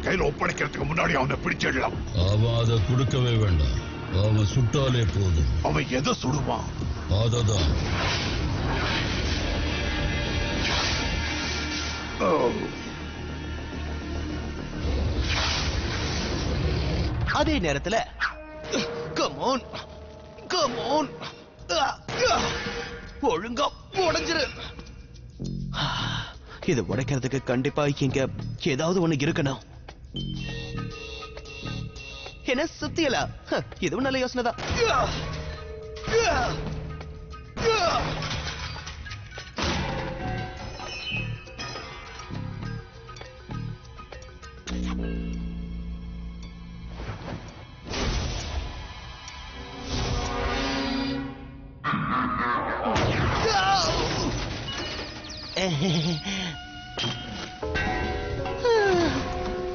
கையில ஒப்படைக்கிறதுக்கு முன்னாடி அவனை பிடிச்சிடலாம். அவன் அதை கொடுக்கவே வேண்டாம். அவன் சுட்டாலே போதும். அவன் எதை சுடுவான்? அததான். அதே நேரத்துல கமோன் கமோன் ஒழுங்கா உடைஞ்சிரு. இது உடைக்கிறதுக்கு கண்டிப்பா இங்க ஏதாவது ஒண்ணு இருக்கணும். என்ன சுத்தியலா? இதுவும் நல்ல யோசனை தான்.